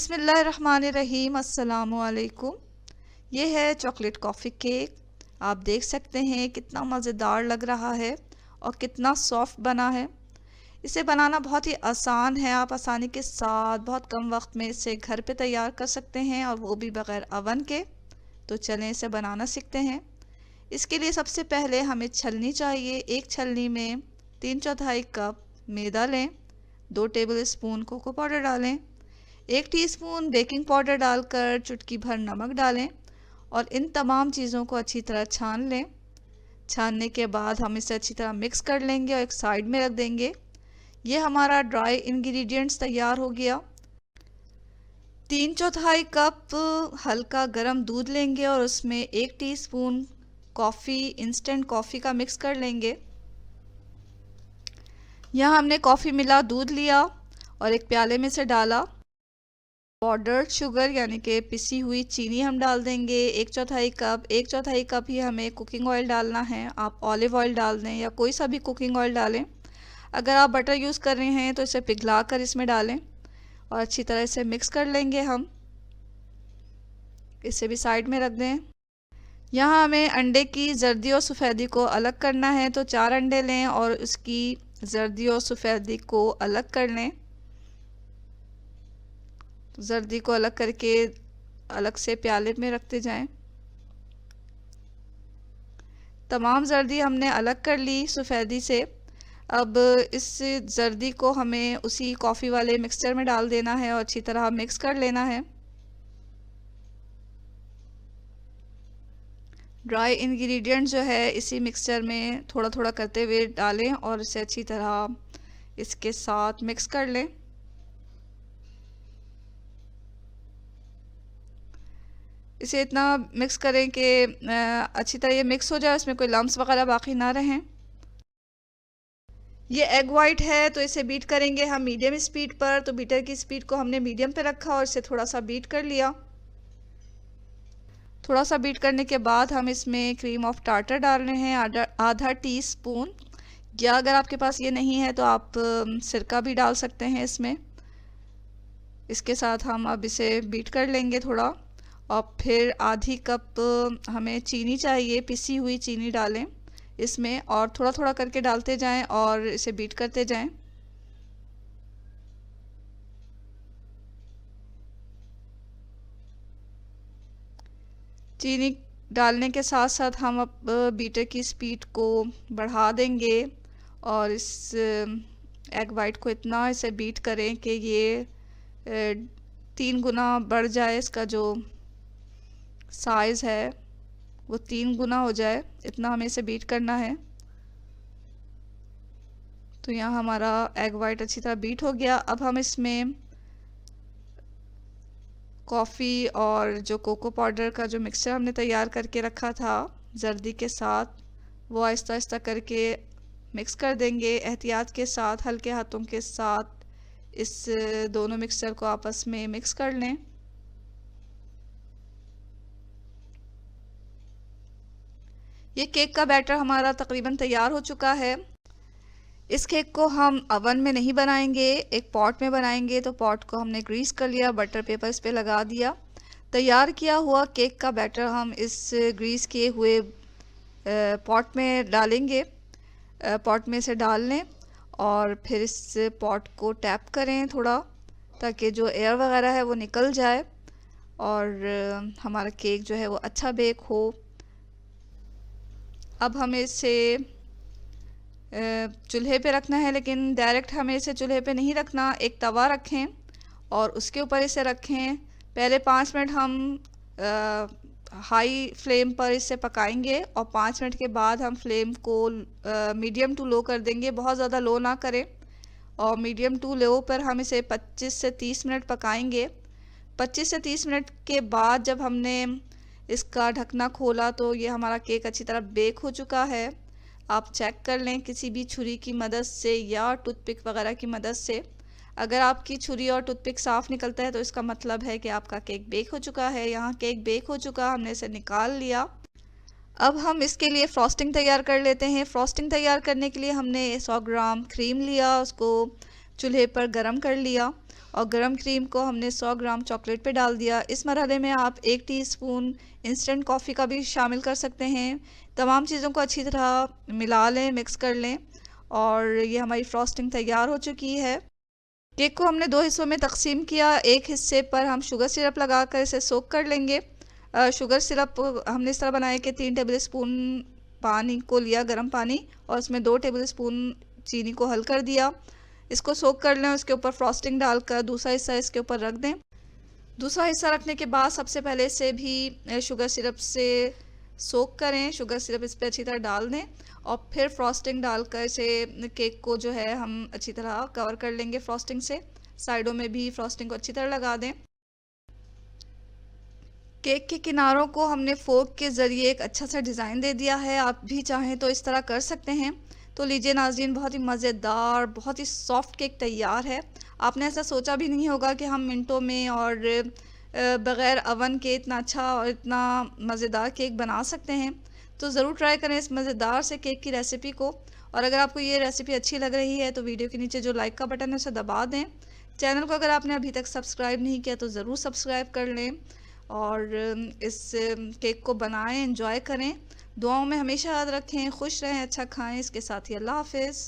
बिस्मिल्लाहिर्रहमानिर्रहीम अस्सलामुअलैकुम। ये है चॉकलेट कॉफ़ी केक। आप देख सकते हैं कितना मज़ेदार लग रहा है और कितना सॉफ्ट बना है। इसे बनाना बहुत ही आसान है। आप आसानी के साथ बहुत कम वक्त में इसे घर पे तैयार कर सकते हैं और वो भी बग़ैर अवन के। तो चलें इसे बनाना सीखते हैं। इसके लिए सबसे पहले हमें छलनी चाहिए। एक छलनी में 3/4 कप मैदा लें। 2 टेबल स्पून कोको पाउडर डालें। 1 टीस्पून बेकिंग पाउडर डालकर चुटकी भर नमक डालें और इन तमाम चीज़ों को अच्छी तरह छान लें। छानने के बाद हम इसे अच्छी तरह मिक्स कर लेंगे और एक साइड में रख देंगे। ये हमारा ड्राई इंग्रेडिएंट्स तैयार हो गया। 3/4 कप हल्का गर्म दूध लेंगे और उसमें 1 टीस्पून इंस्टेंट कॉफ़ी का मिक्स कर लेंगे। यहाँ हमने कॉफ़ी मिला दूध लिया और एक प्याले में से डाला। पाउडर्ड शुगर यानी कि पिसी हुई चीनी हम डाल देंगे 1/4 कप ही हमें कुकिंग ऑयल डालना है। आप ऑलिव ऑयल डाल दें या कोई सा भी कुकिंग ऑयल डालें। अगर आप बटर यूज़ कर रहे हैं तो इसे पिघला कर इसमें डालें और अच्छी तरह इसे मिक्स कर लेंगे। हम इसे भी साइड में रख दें। यहाँ हमें अंडे की जर्दी और सफ़ेदी को अलग करना है, तो 4 अंडे लें और उसकी जर्दी और सफ़ेदी को अलग कर लें। जर्दी को अलग करके अलग से प्याले में रखते जाएं। तमाम जर्दी हमने अलग कर ली सफ़ेदी से। अब इस जर्दी को हमें उसी कॉफ़ी वाले मिक्सचर में डाल देना है और अच्छी तरह मिक्स कर लेना है। ड्राई इंग्रेडिएंट जो है इसी मिक्सचर में थोड़ा थोड़ा करते हुए डालें और इसे अच्छी तरह इसके साथ मिक्स कर लें। इसे इतना मिक्स करें कि अच्छी तरह ये मिक्स हो जाए, इसमें कोई लम्स वगैरह बाकी ना रहें। ये एग वाइट है तो इसे बीट करेंगे हम मीडियम स्पीड पर। तो बीटर की स्पीड को हमने मीडियम पे रखा और इसे थोड़ा सा बीट कर लिया। थोड़ा सा बीट करने के बाद हम इसमें क्रीम ऑफ टार्टर डाल रहे हैं आधा टीस्पून, या अगर आपके पास ये नहीं है तो आप सिरका भी डाल सकते हैं इसमें। इसके साथ हम अब इसे बीट कर लेंगे थोड़ा, और फिर आधी कप हमें चीनी चाहिए, पिसी हुई चीनी डालें इसमें और थोड़ा थोड़ा करके डालते जाएं और इसे बीट करते जाएं। चीनी डालने के साथ साथ हम अब बीटर की स्पीड को बढ़ा देंगे और इस एग वाइट को इतना इसे बीट करें कि ये 3 गुना बढ़ जाए। इसका जो साइज़ है वो 3 गुना हो जाए, इतना हमें इसे बीट करना है। तो यहाँ हमारा एग वाइट अच्छी तरह बीट हो गया। अब हम इसमें कॉफ़ी और जो कोको पाउडर का जो मिक्सचर हमने तैयार करके रखा था जर्दी के साथ, वो आहिस्ता आहिस्ता करके मिक्स कर देंगे। एहतियात के साथ हल्के हाथों के साथ इस दोनों मिक्सचर को आपस में मिक्स कर लें। ये केक का बैटर हमारा तकरीबन तैयार हो चुका है। इस केक को हम अवन में नहीं बनाएंगे, एक पॉट में बनाएंगे। तो पॉट को हमने ग्रीस कर लिया, बटर पेपर इस पे लगा दिया। तैयार किया हुआ केक का बैटर हम इस ग्रीस किए हुए पॉट में डालेंगे। पॉट में से डाल लें और फिर इस पॉट को टैप करें थोड़ा, ताकि जो एयर वगैरह है वो निकल जाए और हमारा केक जो है वो अच्छा बेक हो। अब हमें इसे चूल्हे पे रखना है, लेकिन डायरेक्ट हमें इसे चूल्हे पे नहीं रखना। एक तवा रखें और उसके ऊपर इसे रखें। पहले 5 मिनट हम हाई फ्लेम पर इसे पकाएंगे और 5 मिनट के बाद हम फ्लेम को मीडियम टू लो कर देंगे। बहुत ज़्यादा लो ना करें और मीडियम टू लो पर हम इसे 25 से 30 मिनट पकाएंगे। 25 से 30 मिनट के बाद जब हमने इसका ढकना खोला तो ये हमारा केक अच्छी तरह बेक हो चुका है। आप चेक कर लें किसी भी छुरी की मदद से या टूथपिक वगैरह की मदद से। अगर आपकी छुरी और टूथपिक साफ़ निकलता है तो इसका मतलब है कि आपका केक बेक हो चुका है। यहाँ केक बेक हो चुका, हमने इसे निकाल लिया। अब हम इसके लिए फ्रॉस्टिंग तैयार कर लेते हैं। फ्रॉस्टिंग तैयार करने के लिए हमने 100 ग्राम क्रीम लिया, उसको चूल्हे पर गरम कर लिया और गरम क्रीम को हमने 100 ग्राम चॉकलेट पे डाल दिया। इस मरहले में आप 1 टीस्पून इंस्टेंट कॉफ़ी का भी शामिल कर सकते हैं। तमाम चीज़ों को अच्छी तरह मिला लें, मिक्स कर लें और ये हमारी फ्रॉस्टिंग तैयार हो चुकी है। केक को हमने 2 हिस्सों में तकसीम किया। एक हिस्से पर हम शुगर सिरप लगाकर इसे सोक कर लेंगे। शुगर सिरप हमने इस तरह बनाया कि 3 टेबल स्पून पानी को लिया, गर्म पानी, और उसमें 2 टेबल स्पून चीनी को हल कर दिया। इसको सोक कर लें। उसके ऊपर फ्रॉस्टिंग डालकर दूसरा हिस्सा इसके ऊपर रख दें। दूसरा हिस्सा रखने के बाद सबसे पहले से भी शुगर सिरप से सोक करें। शुगर सिरप इस पर अच्छी तरह डाल दें और फिर फ्रॉस्टिंग डालकर इसे केक को जो है हम अच्छी तरह कवर कर लेंगे फ्रॉस्टिंग से। साइडों में भी फ्रॉस्टिंग को अच्छी तरह लगा दें। केक के किनारों को हमने फोर्क के ज़रिए एक अच्छा सा डिज़ाइन दे दिया है। आप भी चाहें तो इस तरह कर सकते हैं। तो लीजिए नाज़रीन, बहुत ही मज़ेदार, बहुत ही सॉफ्ट केक तैयार है। आपने ऐसा सोचा भी नहीं होगा कि हम मिनटों में और बग़ैर अवन के इतना अच्छा और इतना मज़ेदार केक बना सकते हैं। तो ज़रूर ट्राई करें इस मज़ेदार से केक की रेसिपी को। और अगर आपको ये रेसिपी अच्छी लग रही है तो वीडियो के नीचे जो लाइक का बटन है उसे दबा दें। चैनल को अगर आपने अभी तक सब्सक्राइब नहीं किया तो ज़रूर सब्सक्राइब कर लें और इस केक को बनाएं, एंजॉय करें। दुआओं में हमेशा याद रखें, खुश रहें, अच्छा खाएं। इसके साथ ही अल्लाह हाफ़िज़।